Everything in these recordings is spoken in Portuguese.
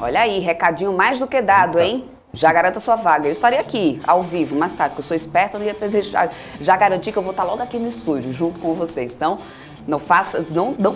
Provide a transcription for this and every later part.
Olha aí, recadinho mais do que dado, hein? Já garanta sua vaga. Eu estarei aqui, ao vivo, mais tarde, porque eu sou esperta, não ia deixar. Já garanti que eu vou estar logo aqui no estúdio, junto com vocês. Então, não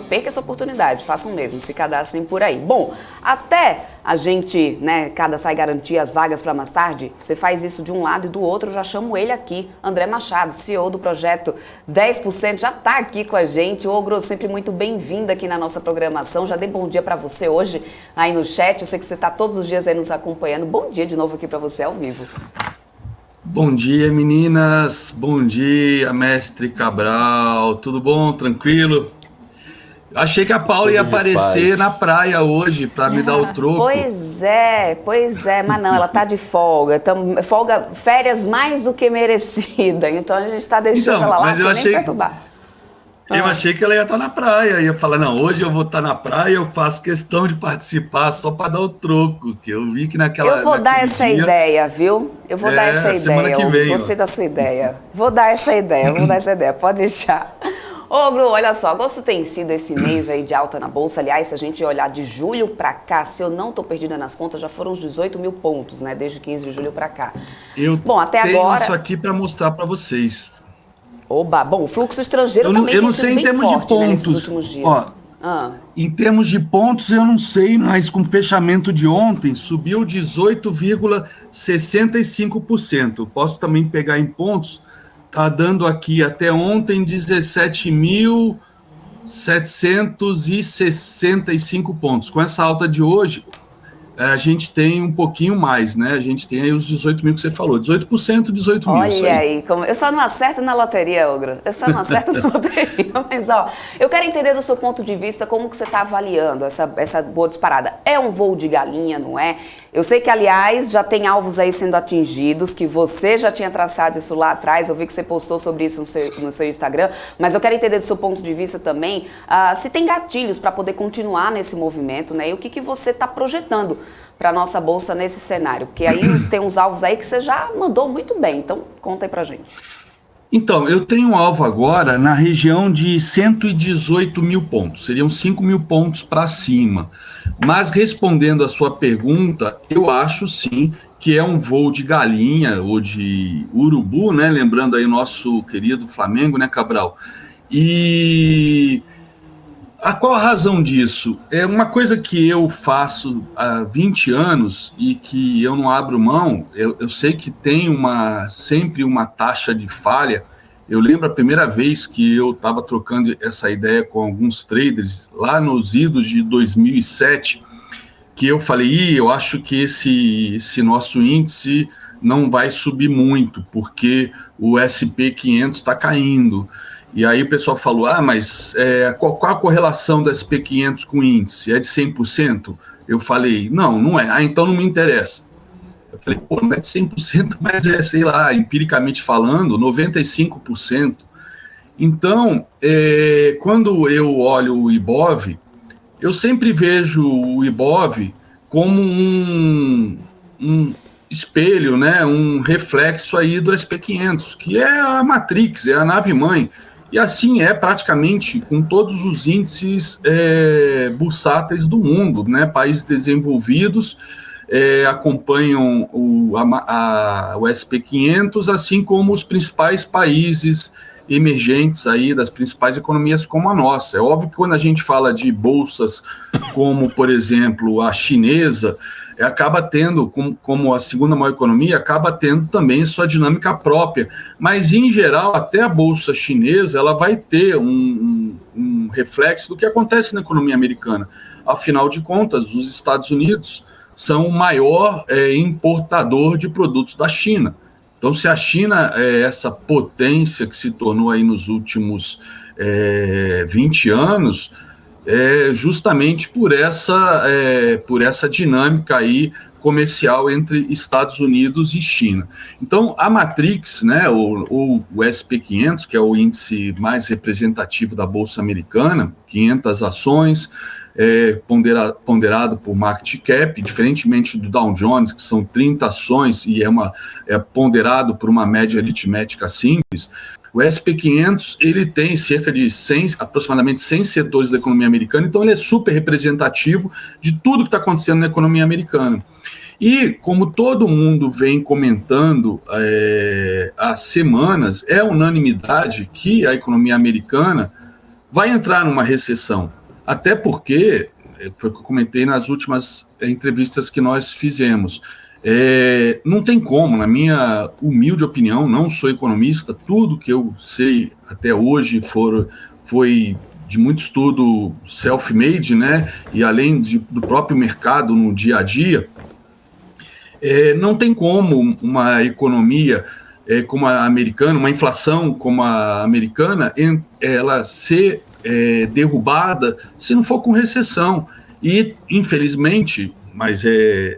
perca essa oportunidade, façam mesmo, se cadastrem por aí. Bom, até a gente, né, cada sai garantir as vagas para mais tarde, você faz isso de um lado e do outro, eu já chamo ele aqui, André Machado, CEO do projeto 10%, já está aqui com a gente. Ogro, sempre muito bem-vindo aqui na nossa programação. Já dei bom dia para você hoje aí no chat, eu sei que você está todos os dias aí nos acompanhando. Bom dia de novo aqui para você ao vivo. Bom dia, meninas. Bom dia, mestre Cabral. Tudo bom? Tranquilo? Achei que a Paula ia aparecer na praia hoje para me dar o troco. Pois é, mas não, ela tá de folga. Folga, férias mais do que merecida. Então a gente está deixando ela lá sem nem perturbar. Eu achei que ela ia estar na praia, ia falar, não, hoje eu vou estar na praia, eu faço questão de participar só para dar o troco, que eu vi que naquela... Eu vou dar essa ideia, viu? Eu vou dar essa ideia, eu gostei da sua ideia. Vou dar essa ideia, pode deixar. Ogro, olha só, agosto tem sido esse mês aí de alta na Bolsa. Aliás, se a gente olhar de julho para cá, se eu não estou perdida nas contas, já foram uns 18 mil pontos, né? Desde 15 de julho para cá. Bom, até agora... isso aqui para mostrar para vocês. Oba, bom, o fluxo estrangeiro também tem sido bem forte, né, nesses últimos dias. Ó, em termos de pontos, eu não sei, mas com o fechamento de ontem, subiu 18,65%. Posso também pegar em pontos, está dando aqui até ontem 17.765 pontos. Com essa alta de hoje, a gente tem um pouquinho mais, né? A gente tem aí os 18 mil que você falou, 18%, 18 mil. Olha aí, eu só não acerto na loteria, Ogro. Eu só não acerto na loteria. Mas, ó, eu quero entender do seu ponto de vista como que você está avaliando essa boa disparada. É um voo de galinha, não é? Eu sei que, aliás, já tem alvos aí sendo atingidos, que você já tinha traçado isso lá atrás. Eu vi que você postou sobre isso no seu Instagram. Mas eu quero entender do seu ponto de vista também se tem gatilhos para poder continuar nesse movimento, né? E o que você está projetando para a nossa Bolsa nesse cenário? Porque aí tem uns alvos aí que você já mandou muito bem. Então, conta aí para gente. Então, eu tenho um alvo agora na região de 118 mil pontos. Seriam 5 mil pontos para cima. Mas, respondendo a sua pergunta, eu acho sim que é um voo de galinha ou de urubu, né? Lembrando aí o nosso querido Flamengo, né, Cabral? E... qual a razão disso? É uma coisa que eu faço há 20 anos e que eu não abro mão. Eu sei que tem sempre uma taxa de falha. Eu lembro a primeira vez que eu estava trocando essa ideia com alguns traders, lá nos idos de 2007, que eu falei, eu acho que esse nosso índice não vai subir muito, porque o SP500 está caindo. E aí o pessoal falou, mas qual a correlação do SP500 com o índice? É de 100%? Eu falei, não é. Então não me interessa. Eu falei, não é de 100%, mas sei lá, empiricamente falando, 95%. Então, quando eu olho o Ibov, eu sempre vejo o Ibov como um espelho, né, um reflexo aí do SP500, que é a Matrix, é a nave-mãe. E assim é praticamente com todos os índices bursáteis do mundo, né? Países desenvolvidos acompanham o SP500, assim como os principais países emergentes aí das principais economias como a nossa. É óbvio que quando a gente fala de bolsas como, por exemplo, a chinesa, acaba tendo, como a segunda maior economia, acaba tendo também sua dinâmica própria. Mas, em geral, até a bolsa chinesa ela vai ter um reflexo do que acontece na economia americana. Afinal de contas, os Estados Unidos são o maior importador de produtos da China. Então, se a China é essa potência que se tornou aí nos últimos 20 anos, justamente por essa dinâmica aí comercial entre Estados Unidos e China. Então, a Matrix, né, ou o SP500, que é o índice mais representativo da Bolsa Americana, 500 ações, ponderado por market cap, diferentemente do Dow Jones, que são 30 ações e é ponderado por uma média aritmética simples. O SP500, ele tem cerca de aproximadamente 100 setores da economia americana, então ele é super representativo de tudo que está acontecendo na economia americana. E, como todo mundo vem comentando há semanas, é unanimidade que a economia americana vai entrar numa recessão. Até porque, foi o que eu comentei nas últimas entrevistas que nós fizemos, não tem como, na minha humilde opinião, não sou economista, tudo que eu sei até hoje foi de muito estudo self-made, né? E além do próprio mercado no dia a dia, não tem como uma economia como a americana, uma inflação como a americana, ela ser derrubada se não for com recessão. E, infelizmente, mas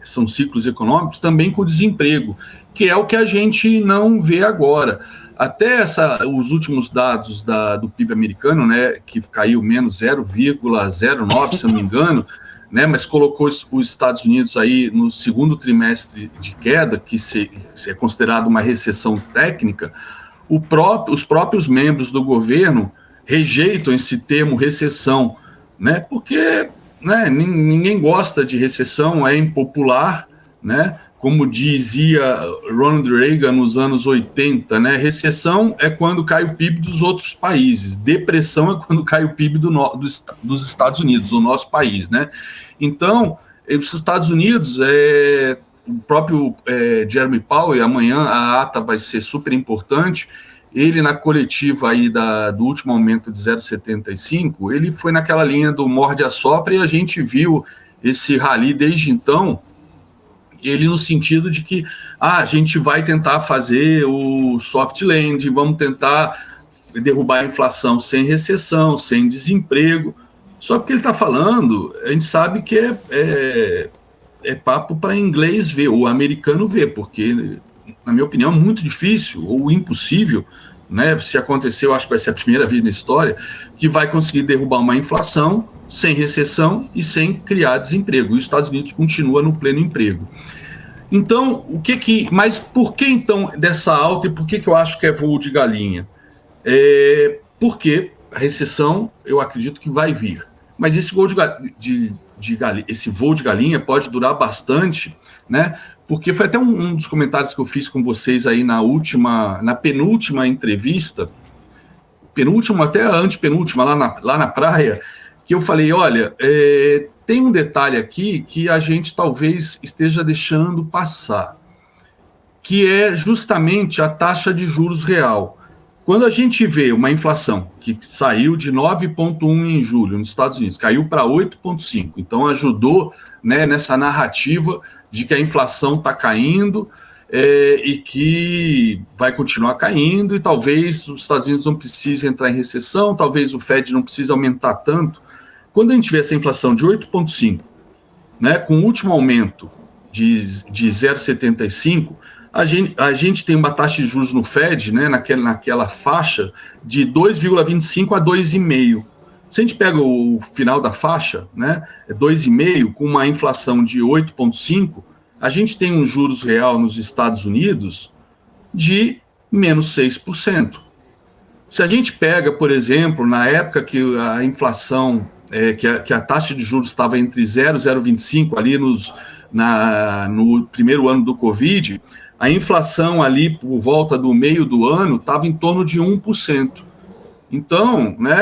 são ciclos econômicos, também com desemprego, que é o que a gente não vê agora. Até os últimos dados do PIB americano, né, que caiu menos 0,09, se eu não me engano, né, mas colocou os Estados Unidos aí no segundo trimestre de queda, que é considerado uma recessão técnica. Os próprios membros do governo rejeitam esse termo recessão, né, porque ninguém gosta de recessão, é impopular, né? Como dizia Ronald Reagan nos anos 80, né? Recessão é quando cai o PIB dos outros países, depressão é quando cai o PIB dos Estados Unidos, do nosso país, né? Então, os Estados Unidos, o próprio Jeremy Powell, e amanhã a ata vai ser super importante. Ele, na coletiva aí do último aumento de 0,75, ele foi naquela linha do morde-a-sopra, e a gente viu esse rally desde então, ele no sentido de que a gente vai tentar fazer o soft landing, vamos tentar derrubar a inflação sem recessão, sem desemprego. Só que ele está falando, a gente sabe que é papo para inglês ver, ou americano ver, porque, na minha opinião, é muito difícil ou impossível, né? Se acontecer, eu acho que vai ser a primeira vez na história, que vai conseguir derrubar uma inflação sem recessão e sem criar desemprego. E os Estados Unidos continua no pleno emprego. Então, mas por que então dessa alta, e por que eu acho que é voo de galinha? Porque a recessão, eu acredito que vai vir. Mas esse voo esse voo de galinha pode durar bastante, né? Porque foi até um dos comentários que eu fiz com vocês aí na penúltima entrevista, penúltima até a antepenúltima, lá na praia, que eu falei, olha, tem um detalhe aqui que a gente talvez esteja deixando passar, que é justamente a taxa de juros real. Quando a gente vê uma inflação que saiu de 9,1 em julho nos Estados Unidos, caiu para 8,5, então ajudou, né, nessa narrativa de que a inflação está caindo e que vai continuar caindo, e talvez os Estados Unidos não precisem entrar em recessão, talvez o Fed não precise aumentar tanto. Quando a gente vê essa inflação de 8,5, né, com o último aumento de 0,75, a gente tem uma taxa de juros no Fed, né, naquela faixa de 2,25 a 2,5. Se a gente pega o final da faixa, né, 2,5, com uma inflação de 8,5, a gente tem um juros real nos Estados Unidos de menos 6%. Se a gente pega, por exemplo, na época que a inflação, que a taxa de juros estava entre 0 e 0,25, ali no primeiro ano do Covid, a inflação ali por volta do meio do ano estava em torno de 1%. Então, né,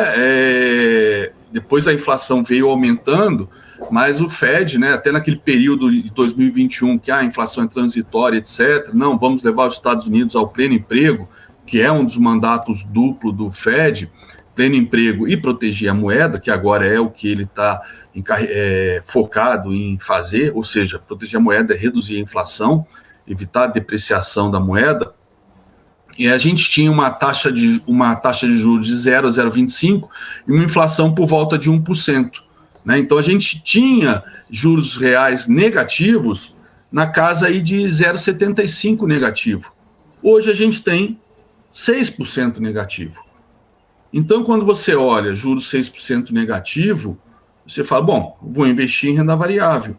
depois a inflação veio aumentando, mas o Fed, né, até naquele período de 2021, que a inflação é transitória, etc., não, vamos levar os Estados Unidos ao pleno emprego, que é um dos mandatos duplo do Fed, pleno emprego e proteger a moeda, que agora é o que ele está focado em fazer, ou seja, proteger a moeda é reduzir a inflação, evitar a depreciação da moeda. E a gente tinha uma taxa de juros de 0 a 0,25 e uma inflação por volta de 1%. Né? Então, a gente tinha juros reais negativos na casa aí de 0,75 negativo. Hoje a gente tem 6% negativo. Então, quando você olha juros 6% negativo, você fala, bom, vou investir em renda variável.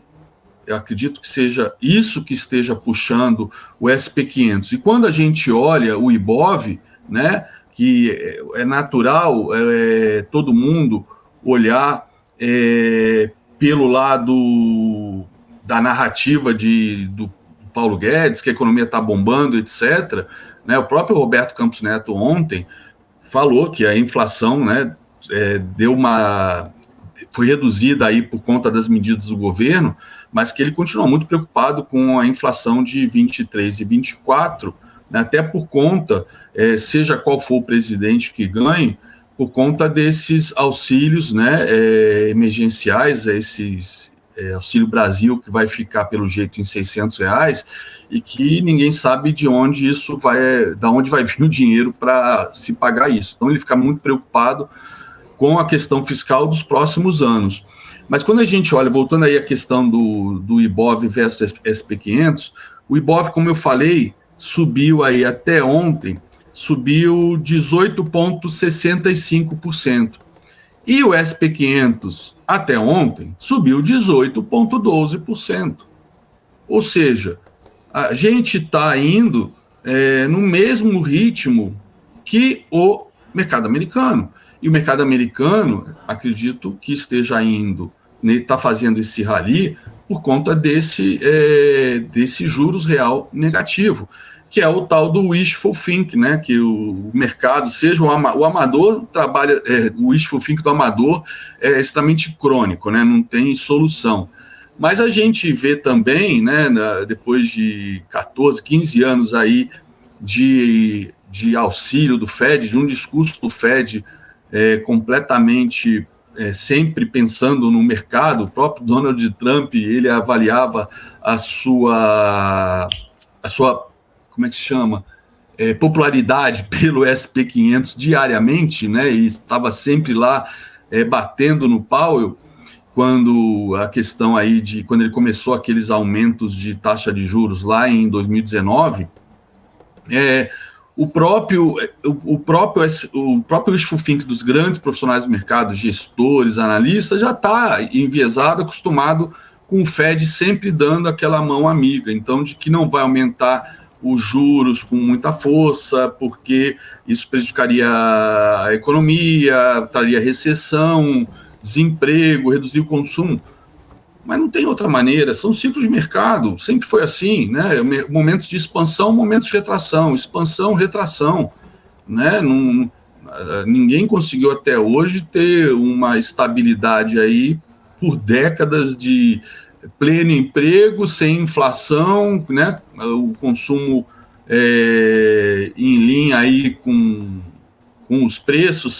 Eu acredito que seja isso que esteja puxando o SP500. E quando a gente olha o IBOV, né, que é natural todo mundo olhar pelo lado da narrativa do Paulo Guedes, que a economia está bombando, etc. Né? O próprio Roberto Campos Neto ontem falou que a inflação, né, foi reduzida aí por conta das medidas do governo, mas que ele continua muito preocupado com a inflação de 23 e 24, né, até por conta, seja qual for o presidente que ganhe, por conta desses auxílios, né, emergenciais, Auxílio Brasil, que vai ficar, pelo jeito, em R$600, e que ninguém sabe de onde vai vir o dinheiro para se pagar isso. Então, ele fica muito preocupado com a questão fiscal dos próximos anos. Mas quando a gente olha, voltando aí à questão do Ibov versus SP500, o Ibov, como eu falei, subiu aí até ontem, subiu 18,65%. E o SP500, até ontem, subiu 18,12%. Ou seja, a gente está indo no mesmo ritmo que o mercado americano. E o mercado americano, acredito que esteja indo, está fazendo esse rally por conta desse juros real negativo, que é o tal do wishful think, né? Que o mercado, seja o amador, trabalha, o wishful think do amador é extremamente crônico, né? Não tem solução. Mas a gente vê também, né, depois de 14, 15 anos aí de auxílio do Fed, de um discurso do Fed completamente sempre pensando no mercado. O próprio Donald Trump, ele avaliava a sua como é que se chama? Popularidade pelo SP500 diariamente, né? E estava sempre lá batendo no Powell, quando a questão aí quando ele começou aqueles aumentos de taxa de juros lá em 2019, o próprio wishful think dos grandes profissionais do mercado, gestores, analistas, já está enviesado, acostumado com o Fed sempre dando aquela mão amiga, então de que não vai aumentar os juros com muita força, porque isso prejudicaria a economia, traria recessão, desemprego, reduzir o consumo. Mas não tem outra maneira, são ciclos de mercado, sempre foi assim, né? Momentos de expansão, momentos de retração, expansão, retração, né? Ninguém conseguiu até hoje ter uma estabilidade aí por décadas de pleno emprego, sem inflação, né? O consumo em linha aí com os preços,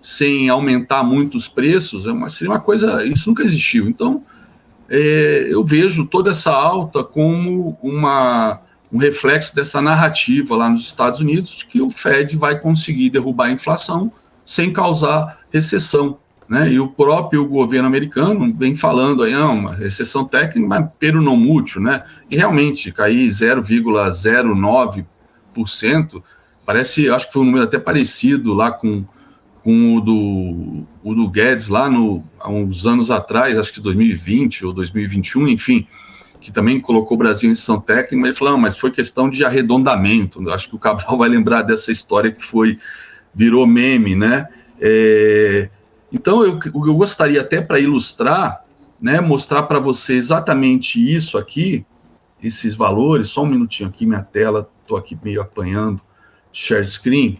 sem aumentar muito os preços, seria uma coisa, isso nunca existiu. Então, eu vejo toda essa alta como um reflexo dessa narrativa lá nos Estados Unidos, de que o Fed vai conseguir derrubar a inflação sem causar recessão, né? E o próprio governo americano vem falando aí, uma recessão técnica, mas pero non mútil, né? E realmente, cair 0,09%, parece, acho que foi um número até parecido lá com o do Guedes lá há uns anos atrás, acho que 2020 ou 2021, enfim, que também colocou o Brasil em recessão técnica, mas ele falou, mas foi questão de arredondamento. Acho que o Cabral vai lembrar dessa história que virou meme, né? Então, eu gostaria até para ilustrar, né, mostrar para você exatamente isso aqui, esses valores. Só um minutinho aqui, minha tela, estou aqui meio apanhando, share screen.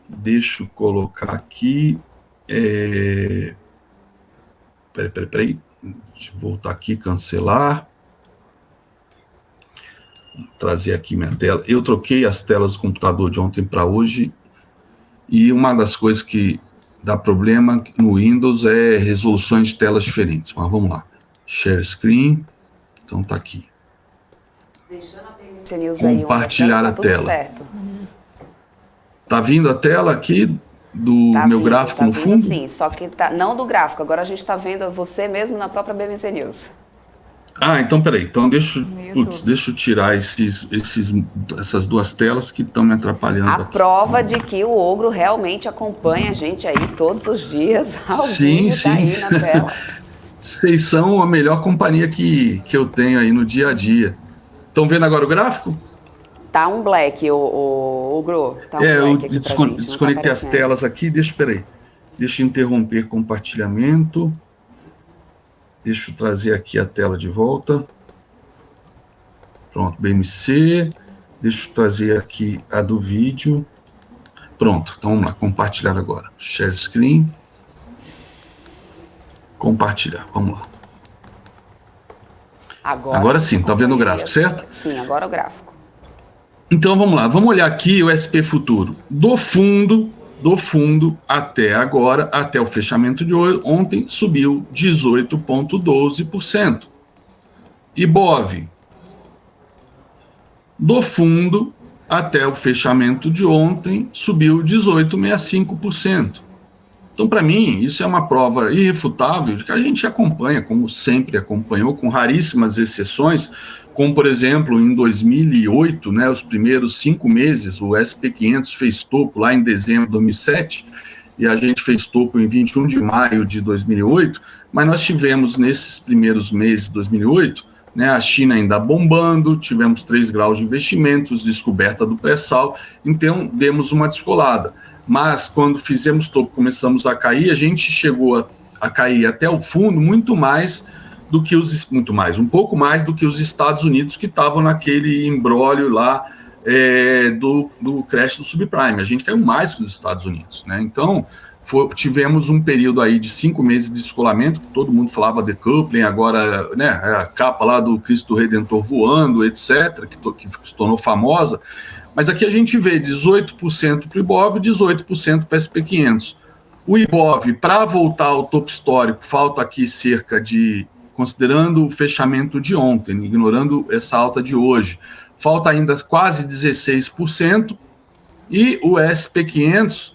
Deixa eu colocar aqui. Peraí. Deixa eu voltar aqui, cancelar. Vou trazer aqui minha tela. Eu troquei as telas do computador de ontem para hoje. E uma das coisas que dá problema no Windows é resoluções de telas diferentes. Mas vamos lá. Share screen. Então tá aqui. Deixando a PMC News aí, compartilhar a tela. Certo. Tá vindo a tela aqui do meu gráfico no fundo? Sim, só que não do gráfico. Agora a gente está vendo você mesmo na própria BMC News. Então peraí. Então deixa eu tirar essas duas telas que estão me atrapalhando. A prova de que o Ogro realmente acompanha a gente aí todos os dias. Sim. Tá aí na tela. Vocês são a melhor companhia que eu tenho aí no dia a dia. Estão vendo agora o gráfico? Tá um black, o Gro. Tá um eu black aqui pra gente. desconectei as telas aqui, espera aí. Deixa eu interromper compartilhamento. Deixa eu trazer aqui a tela de volta. Pronto, BMC. Deixa eu trazer aqui a do vídeo. Pronto, então vamos lá, compartilhar agora. Share screen. Compartilhar, vamos lá. Agora sim, tá vendo o gráfico, certo? Sim, agora o gráfico. Então vamos lá, vamos olhar aqui o SP futuro. Do fundo até agora, até o fechamento de ontem, subiu 18,12%. IBOV, do fundo até o fechamento de ontem, subiu 18,65%. Então, para mim, isso é uma prova irrefutável de que a gente acompanha, como sempre acompanhou, com raríssimas exceções, como, por exemplo, em 2008, né, os primeiros 5 meses, o SP500 fez topo lá em dezembro de 2007, e a gente fez topo em 21 de maio de 2008, mas nós tivemos, nesses primeiros meses de 2008, né, a China ainda bombando, tivemos 3 graus de investimentos, descoberta do pré-sal, então demos uma descolada. Mas quando fizemos topo, começamos a cair, a gente chegou a cair até o fundo um pouco mais do que os Estados Unidos, que estavam naquele imbróglio lá do crash do subprime. A gente caiu mais que os Estados Unidos, né? Então, tivemos um período aí de 5 meses de descolamento, que todo mundo falava decoupling, agora, né, a capa lá do Cristo Redentor voando, etc., que se tornou famosa. Mas aqui a gente vê 18% para o IBOV, 18% para o SP500. O IBOV, para voltar ao topo histórico, falta aqui cerca de, considerando o fechamento de ontem, ignorando essa alta de hoje, falta ainda quase 16%. E o SP500,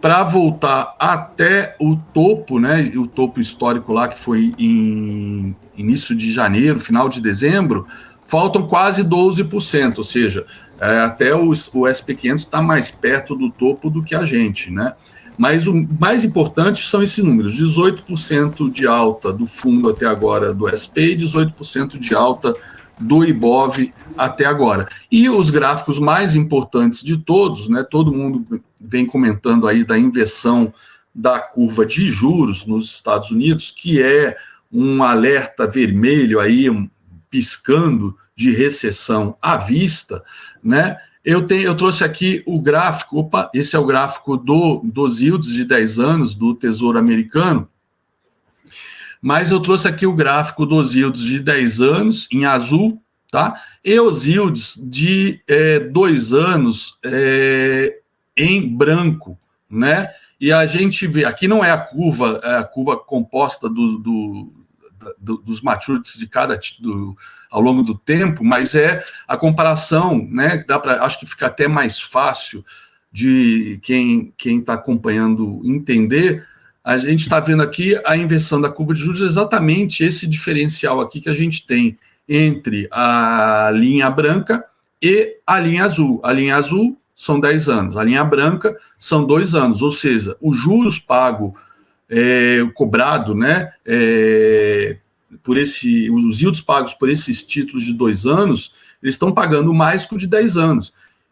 para voltar até o topo, né, o topo histórico lá, que foi em início de janeiro, final de dezembro, faltam quase 12%, ou seja, até o SP500 está mais perto do topo do que a gente, né? Mas o mais importante são esses números, 18% de alta do fundo até agora do SP e 18% de alta do IBOV até agora. E os gráficos mais importantes de todos, né? Todo mundo vem comentando aí da inversão da curva de juros nos Estados Unidos, que é um alerta vermelho aí, piscando de recessão à vista, né? Eu trouxe aqui o gráfico, esse é o gráfico dos yields de 10 anos do Tesouro Americano, mas eu trouxe aqui o gráfico dos yields de 10 anos em azul, tá? E os yields de 2 anos em branco, né? E a gente vê, aqui não é a curva composta dos maturities de ao longo do tempo, mas é a comparação, né? Acho que fica até mais fácil de quem está acompanhando entender. A gente está vendo aqui a inversão da curva de juros, exatamente esse diferencial aqui que a gente tem entre a linha branca e a linha azul. A linha azul são 10 anos, a linha branca são 2 anos, ou seja, os juros pagos, cobrado, né, os yields pagos por esses títulos de 2 anos, eles estão pagando mais que o de 10 anos.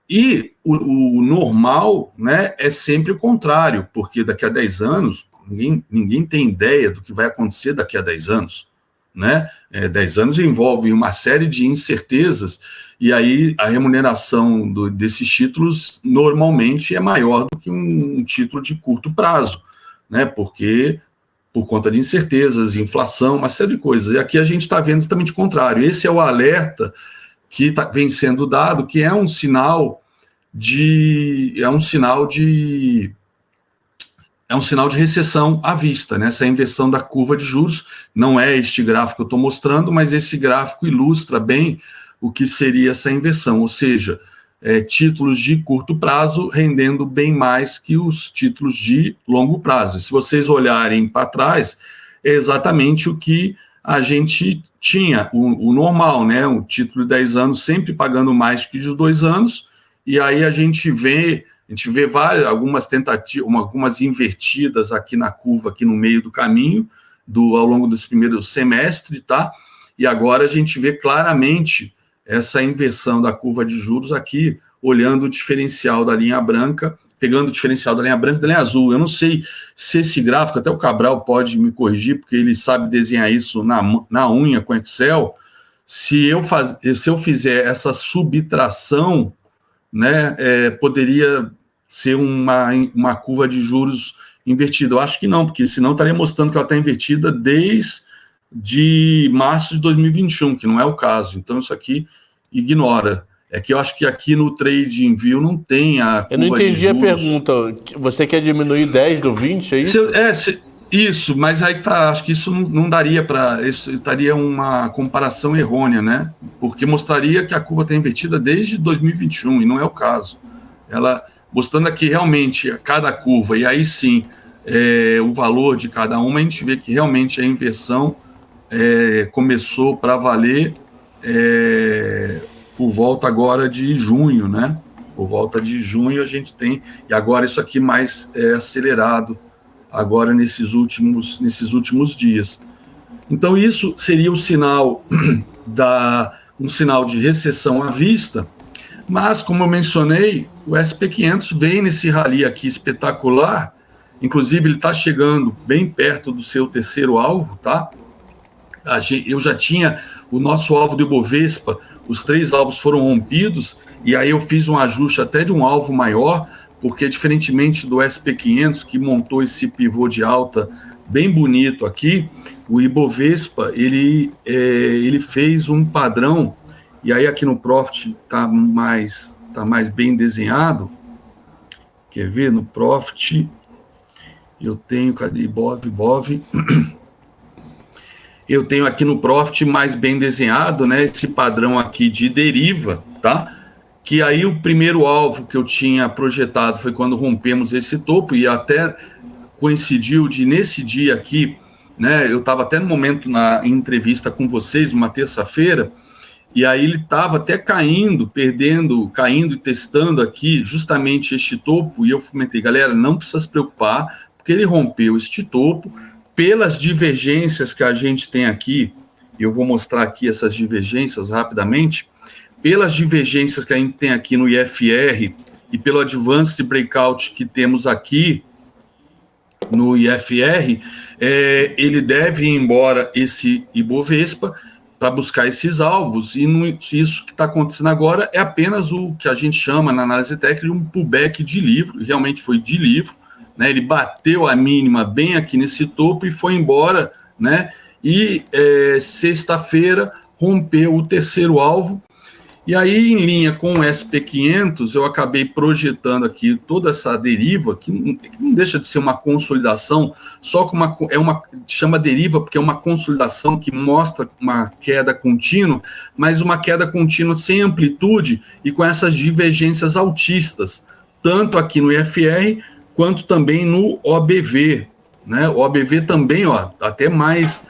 E o normal, né, é sempre o contrário, porque daqui a 10 anos, ninguém tem ideia do que vai acontecer daqui a 10 anos. Né? 10 anos envolve uma série de incertezas, e aí a remuneração desses títulos normalmente é maior do que um título de curto prazo, né? Porque por conta de incertezas, inflação, uma série de coisas. E aqui a gente está vendo exatamente o contrário. Esse é o alerta que vem sendo dado, que é um sinal de recessão à vista, né? Essa inversão da curva de juros. Não é este gráfico que eu estou mostrando, mas esse gráfico ilustra bem o que seria essa inversão, ou seja, títulos de curto prazo rendendo bem mais que os títulos de longo prazo. Se vocês olharem para trás, é exatamente o que a gente tinha, o normal, né? Um título de 10 anos sempre pagando mais que os 2 anos, e aí a gente vê algumas tentativas, algumas invertidas aqui na curva, aqui no meio do caminho, ao longo desse primeiro semestre, tá? E agora a gente vê claramente essa inversão da curva de juros aqui, olhando o diferencial da linha branca, pegando o diferencial da linha branca e da linha azul. Eu não sei se esse gráfico, até o Cabral pode me corrigir, porque ele sabe desenhar isso na unha com Excel. Se eu fizer essa subtração, né, poderia ser uma curva de juros invertida. Eu acho que não, porque senão estaria mostrando que ela está invertida desde março de 2021, que não é o caso. Então, isso aqui ignora. É que eu acho que aqui no TradingView não tem a curva de juros. Eu não entendi a pergunta. Você quer diminuir 10 do 20, é isso? Isso, mas aí tá, acho que isso não daria para... Isso estaria uma comparação errônea, né? Porque mostraria que a curva está invertida desde 2021, e não é o caso. Ela mostrando aqui realmente cada curva, e aí sim, o valor de cada uma, a gente vê que realmente a inversão começou para valer por volta agora de junho, né? Por volta de junho a gente tem, e agora isso aqui mais acelerado, agora nesses últimos dias. Então isso seria o sinal um sinal de recessão à vista, mas como eu mencionei, o SP500 vem nesse rally aqui espetacular, inclusive ele está chegando bem perto do seu terceiro alvo, tá? Eu já tinha o nosso alvo do Ibovespa, os 3 alvos foram rompidos, e aí eu fiz um ajuste até de um alvo maior, porque diferentemente do SP500, que montou esse pivô de alta bem bonito aqui, o Ibovespa, ele fez um padrão, e aí aqui no Profit está mais bem desenhado. Quer ver? No Profit, eu tenho, cadê Ibov? Eu tenho aqui no Profit mais bem desenhado, né, esse padrão aqui de deriva, tá? Que aí o primeiro alvo que eu tinha projetado foi quando rompemos esse topo, e até coincidiu de, nesse dia aqui, né, eu estava até no momento em entrevista com vocês, numa terça-feira, e aí ele estava até caindo e testando aqui justamente este topo, e eu comentei, galera, não precisa se preocupar, porque ele rompeu este topo, pelas divergências que a gente tem aqui, eu vou mostrar aqui essas divergências rapidamente, pelas divergências que a gente tem aqui no IFR e pelo Advanced Breakout que temos aqui no IFR, ele deve ir embora esse Ibovespa para buscar esses alvos, e isso que está acontecendo agora é apenas o que a gente chama na análise técnica de um pullback de livro, realmente foi de livro, né? Ele bateu a mínima bem aqui nesse topo e foi embora, né? E sexta-feira rompeu o terceiro alvo, e aí em linha com o SP500 eu acabei projetando aqui toda essa deriva, que não deixa de ser uma consolidação, só que chama deriva porque é uma consolidação que mostra uma queda contínua, mas uma queda contínua sem amplitude e com essas divergências altistas, tanto aqui no IFR, quanto também no OBV, né? O OBV também, ó, até mais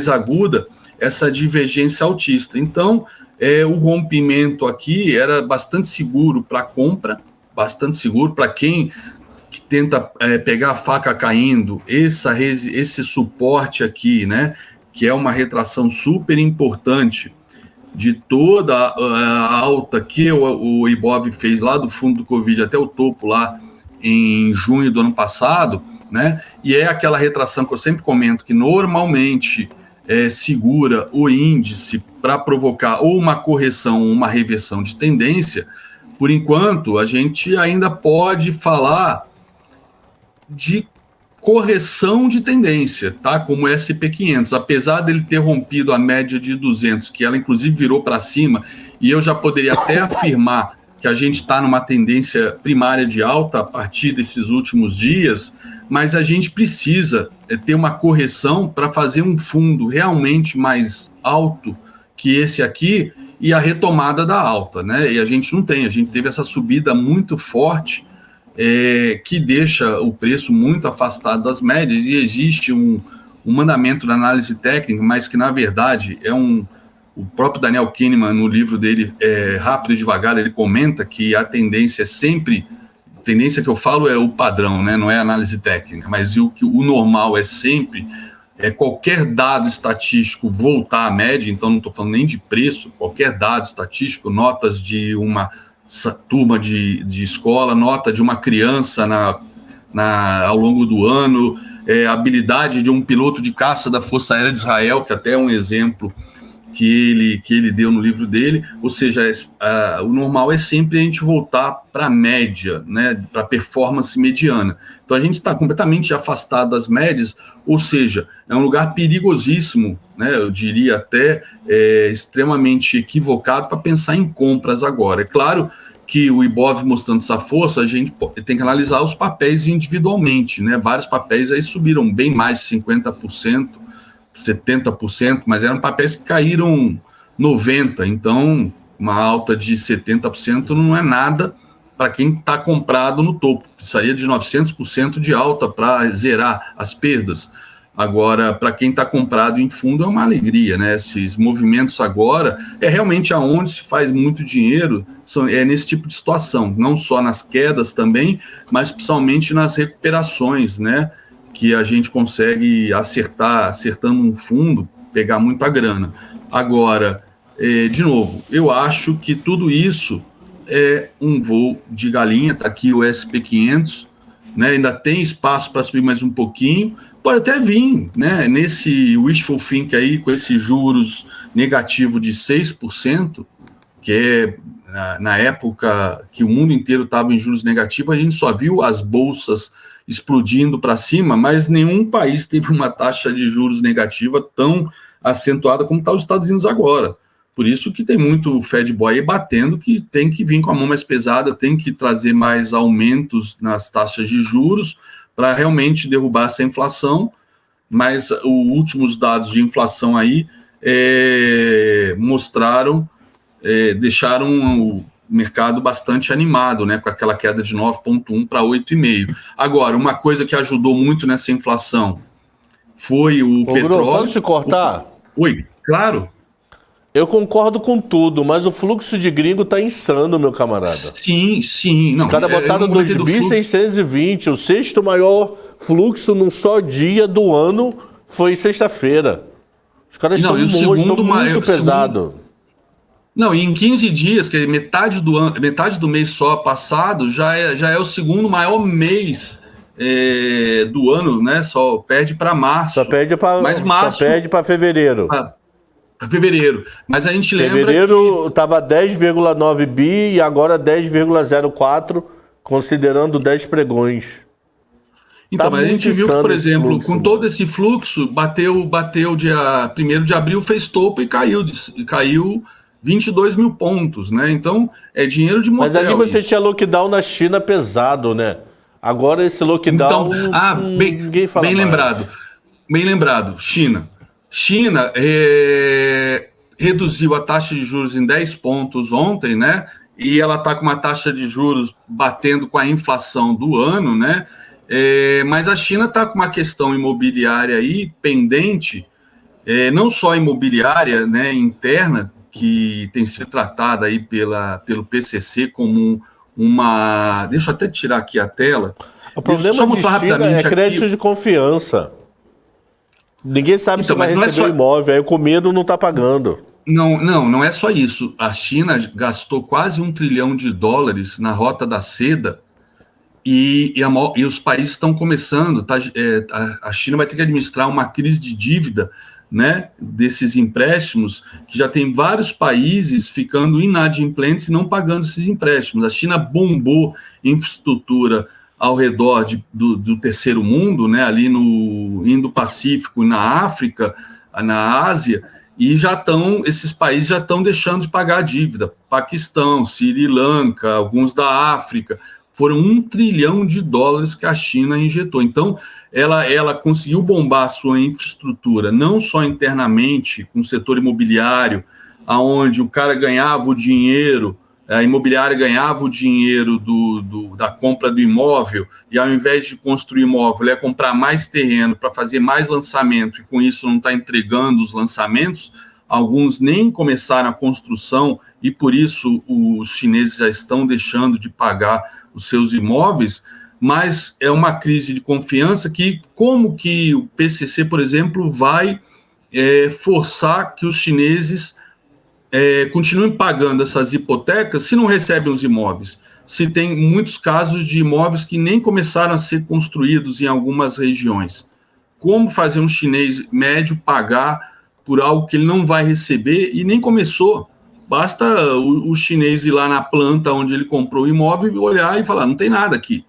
aguda, essa divergência altista. Então, o rompimento aqui era bastante seguro para compra, bastante seguro para quem que tenta pegar a faca caindo, esse suporte aqui, né? Que é uma retração super importante de toda a alta que o Ibov fez lá do fundo do Covid até o topo lá, em junho do ano passado, né? E é aquela retração que eu sempre comento, que normalmente segura o índice para provocar ou uma correção ou uma reversão de tendência. Por enquanto, a gente ainda pode falar de correção de tendência, tá? Como o SP500, apesar dele ter rompido a média de 200, que ela inclusive virou para cima, e eu já poderia até afirmar que a gente está numa tendência primária de alta a partir desses últimos dias, mas a gente precisa ter uma correção para fazer um fundo realmente mais alto que esse aqui e a retomada da alta, né? E a gente não tem, a gente teve essa subida muito forte que deixa o preço muito afastado das médias, e existe um mandamento da análise técnica, mas que na verdade o próprio Daniel Kahneman, no livro dele, Rápido e Devagar, ele comenta que a tendência tendência que eu falo é o padrão, né? Não é análise técnica, mas o normal é sempre qualquer dado estatístico voltar à média, então não estou falando nem de preço, qualquer dado estatístico, notas de uma turma de escola, nota de uma criança ao longo do ano, habilidade de um piloto de caça da Força Aérea de Israel, que até é um exemplo que ele deu no livro dele, ou seja, o normal é sempre a gente voltar para a média, né, para a performance mediana. Então a gente está completamente afastado das médias, ou seja, é um lugar perigosíssimo, né, eu diria até extremamente equivocado para pensar em compras agora. É claro que o Ibov mostrando essa força, a gente tem que analisar os papéis individualmente, né, vários papéis aí subiram bem mais de 50%, 70%, mas eram papéis que caíram 90%, então uma alta de 70% não é nada para quem está comprado no topo, precisaria de 900% de alta para zerar as perdas. Agora, para quem está comprado em fundo, é uma alegria, né? Esses movimentos agora realmente aonde se faz muito dinheiro, é nesse tipo de situação, não só nas quedas também, mas principalmente nas recuperações, né? Que a gente consegue acertando um fundo, pegar muita grana. Agora, de novo, eu acho que tudo isso é um voo de galinha, está aqui o SP500, né, ainda tem espaço para subir mais um pouquinho, pode até vir, né, nesse wishful think aí, com esses juros negativo de 6%, que é na época que o mundo inteiro estava em juros negativos, a gente só viu as bolsas explodindo para cima, mas nenhum país teve uma taxa de juros negativa tão acentuada como está os Estados Unidos agora. Por isso que tem muito Fed Boy aí batendo que tem que vir com a mão mais pesada, tem que trazer mais aumentos nas taxas de juros para realmente derrubar essa inflação, mas os últimos dados de inflação aí deixaram o mercado bastante animado, né, com aquela queda de 9,1 para 8,5. Agora, uma coisa que ajudou muito nessa inflação foi o petróleo. Posso te cortar? Oi, claro. Eu concordo com tudo, mas o fluxo de gringo tá insano, meu camarada. Sim. Os caras botaram 2.620, o sexto maior fluxo num só dia do ano foi sexta-feira. Os caras estão muito pesado. Não, e em 15 dias, que é metade do mês só passado, já é o segundo maior mês do ano, né? Só perde para março. Só perde para fevereiro. Fevereiro. Mas a gente lembra fevereiro estava 10,9 bi e agora 10,04, considerando 10 pregões. Então, mas a gente viu que, por exemplo, com todo esse fluxo, bateu dia 1º de abril, fez topo e caiu 22 mil pontos, né? Então, é dinheiro de motel. Mas ali você tinha lockdown na China pesado, né? Agora esse lockdown, ninguém fala bem lembrado. Bem lembrado, China reduziu a taxa de juros em 10 pontos ontem, né? E ela está com uma taxa de juros batendo com a inflação do ano, né? Mas a China está com uma questão imobiliária aí pendente, não só imobiliária, né, interna, que tem sido tratada aí pelo PCC como uma... Deixa eu até tirar aqui a tela. O problema de China é crédito de confiança. Ninguém sabe se vai receber o imóvel, aí com medo não está pagando. Não é só isso. A China gastou quase $1 trilhão na Rota da Seda e os países estão começando. A China vai ter que administrar uma crise de dívida, né, desses empréstimos, que já tem vários países ficando inadimplentes e não pagando esses empréstimos. A China bombou infraestrutura ao redor do terceiro mundo, né, ali no Indo-Pacífico, na África, na Ásia, e esses países já estão deixando de pagar a dívida. Paquistão, Sri Lanka, alguns da África, foram $1 trilhão que a China injetou. Então, ela conseguiu bombar a sua infraestrutura, não só internamente, com o setor imobiliário, onde o cara ganhava o dinheiro, a imobiliária ganhava o dinheiro da compra do imóvel, e ao invés de construir imóvel, ia comprar mais terreno para fazer mais lançamento, e com isso não está entregando os lançamentos. Alguns nem começaram a construção, e por isso os chineses já estão deixando de pagar os seus imóveis. mas é uma crise de confiança que, como que o PCC, por exemplo, vai forçar que os chineses continuem pagando essas hipotecas se não recebem os imóveis? Se tem muitos casos de imóveis que nem começaram a ser construídos em algumas regiões. Como fazer um chinês médio pagar por algo que ele não vai receber e nem começou? Basta o chinês ir lá na planta onde ele comprou o imóvel, olhar e falar, não tem nada aqui,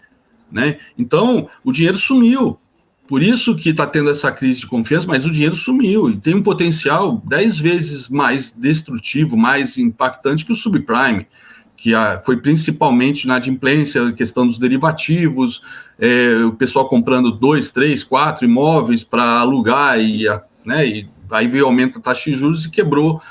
né? Então, o dinheiro sumiu. Por isso que está tendo essa crise de confiança, mas o dinheiro sumiu e tem um potencial 10 vezes mais destrutivo, mais impactante que o subprime, que foi principalmente na adimplência, a questão dos derivativos, o pessoal comprando 2, 3, 4 imóveis para alugar e aí veio o aumento da taxa de juros e quebrou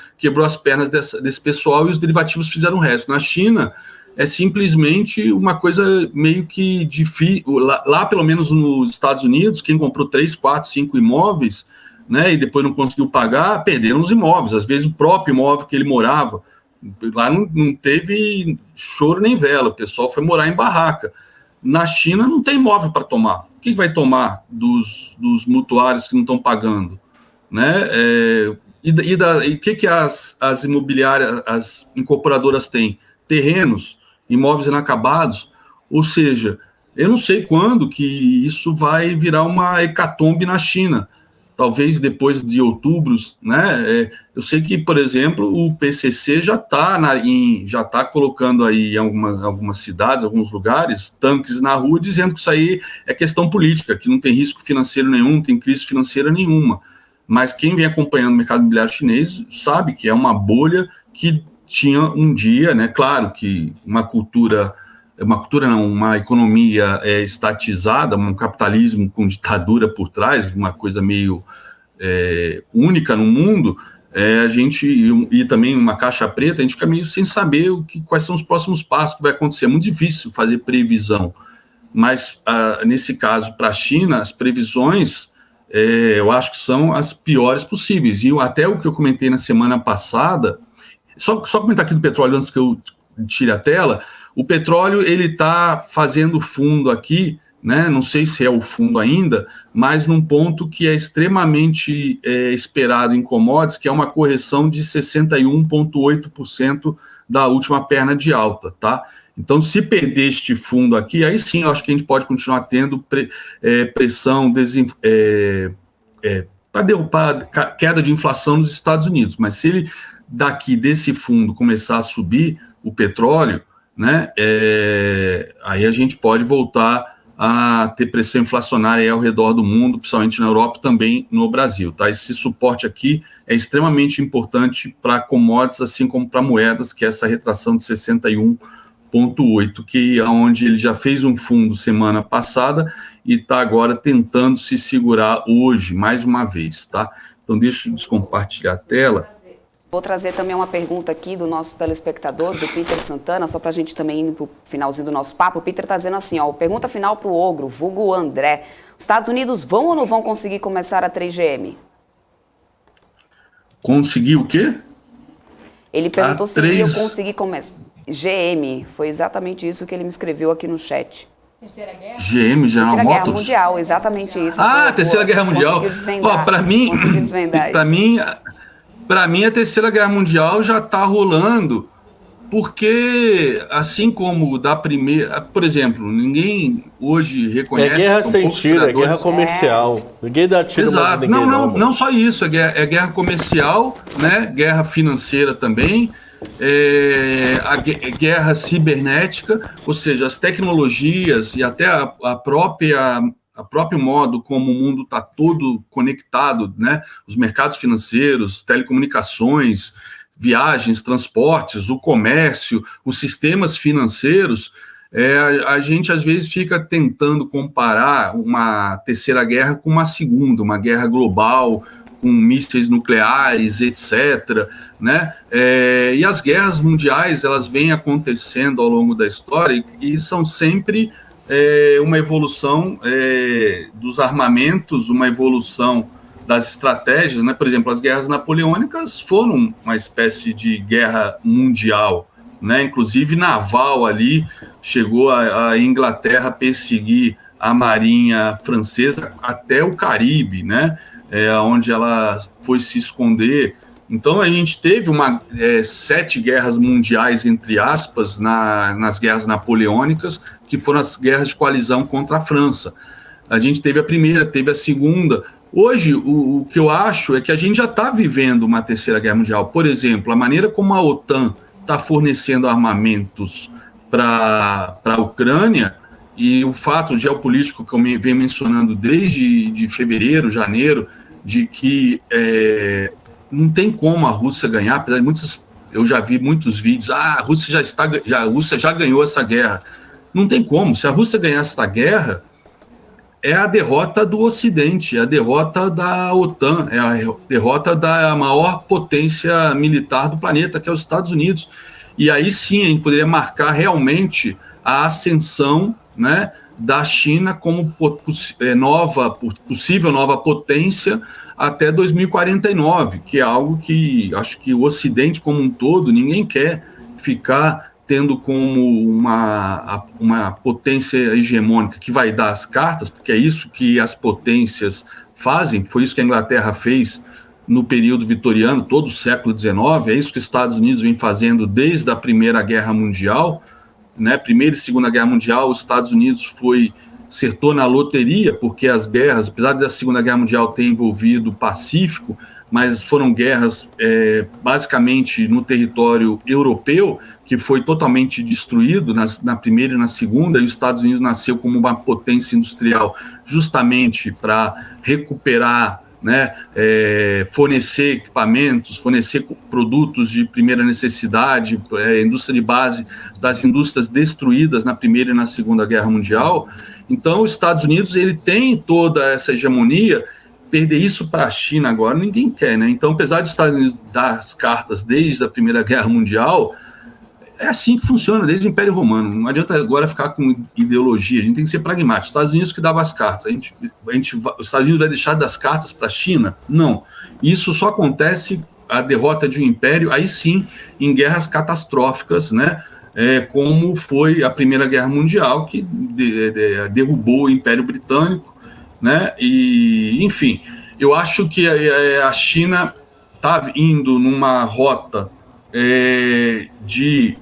as pernas desse pessoal e os derivativos fizeram o resto. Na China, é simplesmente uma coisa meio que difícil. Lá, pelo menos nos Estados Unidos, quem comprou 3, 4, 5 imóveis, né, e depois não conseguiu pagar, perderam os imóveis. Às vezes o próprio imóvel que ele morava, lá não teve choro nem vela, o pessoal foi morar em barraca. Na China não tem imóvel para tomar. O que vai tomar dos mutuários que não estão pagando? Né? E o que as imobiliárias, as incorporadoras têm? Terrenos, imóveis inacabados, ou seja, eu não sei quando que isso vai virar uma hecatombe na China, talvez depois de outubro, né? Eu sei que, por exemplo, o PCC já está colocando aí em algumas cidades, alguns lugares, tanques na rua, dizendo que isso aí é questão política, que não tem risco financeiro nenhum, não tem crise financeira nenhuma. Mas quem vem acompanhando o mercado imobiliário chinês sabe que é uma bolha que tinha um dia, né? Claro que uma economia estatizada, um capitalismo com ditadura por trás, uma coisa meio única no mundo, e também uma caixa preta, a gente fica meio sem saber quais são os próximos passos que vai acontecer. É muito difícil fazer previsão, mas nesse caso, para a China, as previsões eu acho que são as piores possíveis. E até o que eu comentei na semana passada, só comentar aqui do petróleo antes que eu tire a tela, o petróleo ele está fazendo fundo aqui, né? Não sei se é o fundo ainda, mas num ponto que é extremamente esperado em commodities, que é uma correção de 61,8% da última perna de alta, tá? Então, se perder este fundo aqui, aí sim, eu acho que a gente pode continuar tendo pressão para derrubar queda de inflação nos Estados Unidos. Mas se ele, desse fundo, começar a subir o petróleo, né, aí a gente pode voltar a ter pressão inflacionária aí ao redor do mundo, principalmente na Europa e também no Brasil. Tá? Esse suporte aqui é extremamente importante para commodities, assim como para moedas, que é essa retração de 61,8%, que é onde ele já fez um fundo semana passada e está agora tentando se segurar hoje, mais uma vez. Tá? Então, deixa eu descompartilhar a tela. Vou trazer também uma pergunta aqui do nosso telespectador, do Peter Santana, só para a gente também ir para o finalzinho do nosso papo. O Peter está dizendo assim, pergunta final para o Ogro, vulgo André. Os Estados Unidos vão ou não vão conseguir começar a 3GM? Conseguir o quê? Ele perguntou se iam conseguir começar. GM, foi exatamente isso que ele me escreveu aqui no chat. Terceira Guerra? GM, General Motors? Terceira Guerra Mundial, exatamente isso. Terceira Guerra Mundial. Para mim, a Terceira Guerra Mundial já está rolando, porque, assim como da primeira... Por exemplo, ninguém hoje reconhece... É guerra sem tiro, é guerra comercial. Ninguém dá tiro, exato. Mas ninguém não só isso, é guerra comercial, né? Guerra financeira também, a guerra cibernética, ou seja, as tecnologias e até a próprio modo como o mundo está todo conectado, né? Os mercados financeiros, telecomunicações, viagens, transportes, o comércio, os sistemas financeiros, a gente às vezes fica tentando comparar uma terceira guerra com uma segunda, uma guerra global, com mísseis nucleares, etc., né? E as guerras mundiais, elas vêm acontecendo ao longo da história e são sempre uma evolução dos armamentos, uma evolução das estratégias, né? Por exemplo, as guerras napoleônicas foram uma espécie de guerra mundial, né? Inclusive naval ali, chegou a Inglaterra perseguir a marinha francesa até o Caribe, né? Onde ela foi se esconder. Então, a gente teve 7 guerras mundiais, entre aspas, nas guerras napoleônicas, que foram as guerras de coalizão contra a França. A gente teve a primeira, teve a segunda. Hoje, o que eu acho é que a gente já está vivendo uma terceira guerra mundial. Por exemplo, a maneira como a OTAN está fornecendo armamentos para a Ucrânia, e o fato geopolítico que eu venho mencionando desde de fevereiro, janeiro, de que não tem como a Rússia ganhar, apesar de eu já vi muitos vídeos, a Rússia já ganhou essa guerra. Não tem como. Se a Rússia ganhar essa guerra, é a derrota do Ocidente, é a derrota da OTAN, é a derrota da maior potência militar do planeta, que é os Estados Unidos. E aí sim a gente poderia marcar realmente a ascensão, né, da China como possível nova potência até 2049, que é algo que acho que o Ocidente como um todo, ninguém quer ficar tendo como uma potência hegemônica que vai dar as cartas, porque é isso que as potências fazem, foi isso que a Inglaterra fez no período vitoriano, todo o século XIX, é isso que os Estados Unidos vem fazendo desde a Primeira Guerra Mundial, né? Primeira e Segunda Guerra Mundial, os Estados Unidos acertou na loteria, porque as guerras, apesar da Segunda Guerra Mundial ter envolvido o Pacífico, mas foram guerras basicamente no território europeu, que foi totalmente destruído na Primeira e na Segunda, e os Estados Unidos nasceu como uma potência industrial justamente para recuperar, né, fornecer equipamentos, fornecer produtos de primeira necessidade, indústria de base das indústrias destruídas na Primeira e na Segunda Guerra Mundial. Então, os Estados Unidos ele tem toda essa hegemonia. Perder isso para a China agora ninguém quer, né? Então, apesar dos Estados Unidos dar as cartas desde a Primeira Guerra Mundial, é assim que funciona, desde o Império Romano. Não adianta agora ficar com ideologia, a gente tem que ser pragmático. Os Estados Unidos que dava as cartas, os Estados Unidos vai deixar das cartas para a China? Não. Isso só acontece, a derrota de um império, aí sim, em guerras catastróficas, né? Como foi a Primeira Guerra Mundial, que derrubou o Império Britânico, né? E, enfim, eu acho que a China está indo numa rota de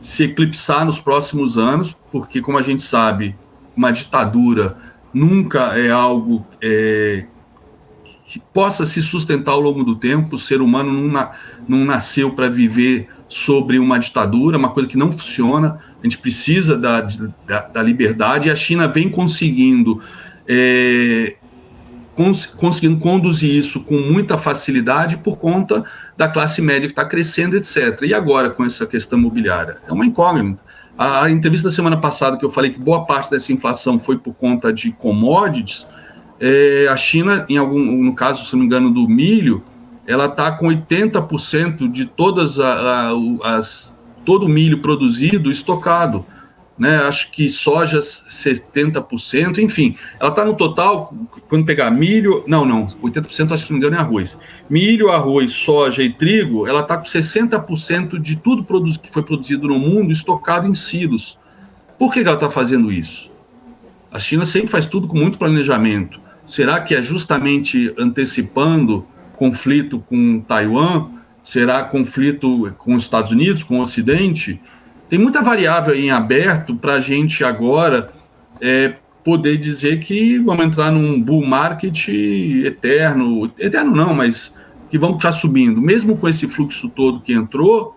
se eclipsar nos próximos anos, porque, como a gente sabe, uma ditadura nunca é algo que possa se sustentar ao longo do tempo. O ser humano não nasceu para viver sobre uma ditadura, uma coisa que não funciona. A gente precisa da liberdade, e a China vem conseguindo conduzir isso com muita facilidade por conta da classe média que está crescendo, etc. E agora com essa questão imobiliária? É uma incógnita. A entrevista da semana passada que eu falei que boa parte dessa inflação foi por conta de commodities, a China, no caso, se não me engano, do milho, ela está com 80% de todo o milho produzido estocado, né? Acho que soja 70%, enfim, ela está no total, quando pegar milho, não, 80% acho que não deu nem arroz. Milho, arroz, soja e trigo, ela está com 60% de tudo que foi produzido no mundo estocado em silos. Por que ela está fazendo isso? A China sempre faz tudo com muito planejamento. Será que é justamente antecipando conflito com Taiwan? Será conflito com os Estados Unidos, com o Ocidente? Tem muita variável aí em aberto para a gente agora poder dizer que vamos entrar num bull market eterno não, mas que vamos estar subindo. Mesmo com esse fluxo todo que entrou,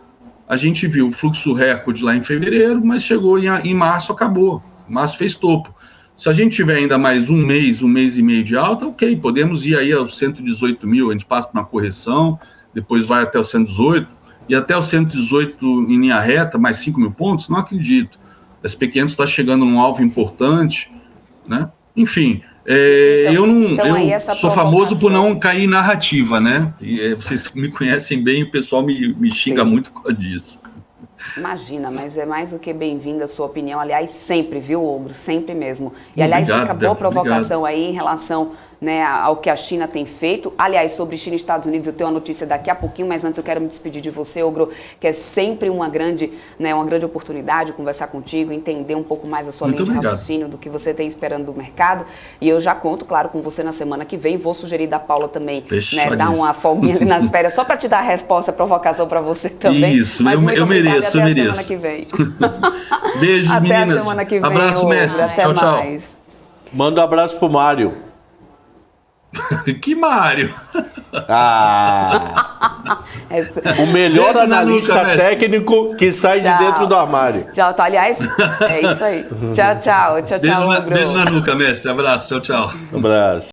a gente viu o fluxo recorde lá em fevereiro, mas chegou em março, acabou. Março fez topo. Se a gente tiver ainda mais um mês e meio de alta, ok, podemos ir aí aos 118 mil, a gente passa por uma correção, depois vai até os 118, e até os 118 em linha reta, mais 5 mil pontos, não acredito. A SP500 está chegando num alvo importante, né? Enfim, eu sou famoso por não cair em narrativa, né? E, vocês me conhecem bem, o pessoal me xinga muito por causa disso. Imagina, mas é mais do que bem-vinda a sua opinião, aliás, sempre, viu, Ogro? Sempre mesmo. E, aliás, obrigado, fica boa provocação aí em relação né, ao que a China tem feito. Aliás, sobre China e Estados Unidos, eu tenho uma notícia daqui a pouquinho, mas antes eu quero me despedir de você, Ogro, que é sempre uma grande oportunidade conversar contigo, entender um pouco mais a sua linha de raciocínio, do que você tem esperando do mercado. E eu já conto, claro, com você na semana que vem. Vou sugerir da Paula também, né, dar uma folguinha ali nas férias, só para te dar a resposta, a provocação para você também. Isso, mas eu mereço, eu mereço. Semana que vem. Beijos, até meninas. Até a semana que vem. Abraço, mestre. Até tchau, mais. Tchau. Manda um abraço pro Mário. Que Mário? O melhor analista técnico que sai de dentro do armário. Tchau, aliás, é isso aí. Tchau, tchau. Tchau, tchau. Beijo na nuca, mestre. Abraço, tchau, tchau. Abraço.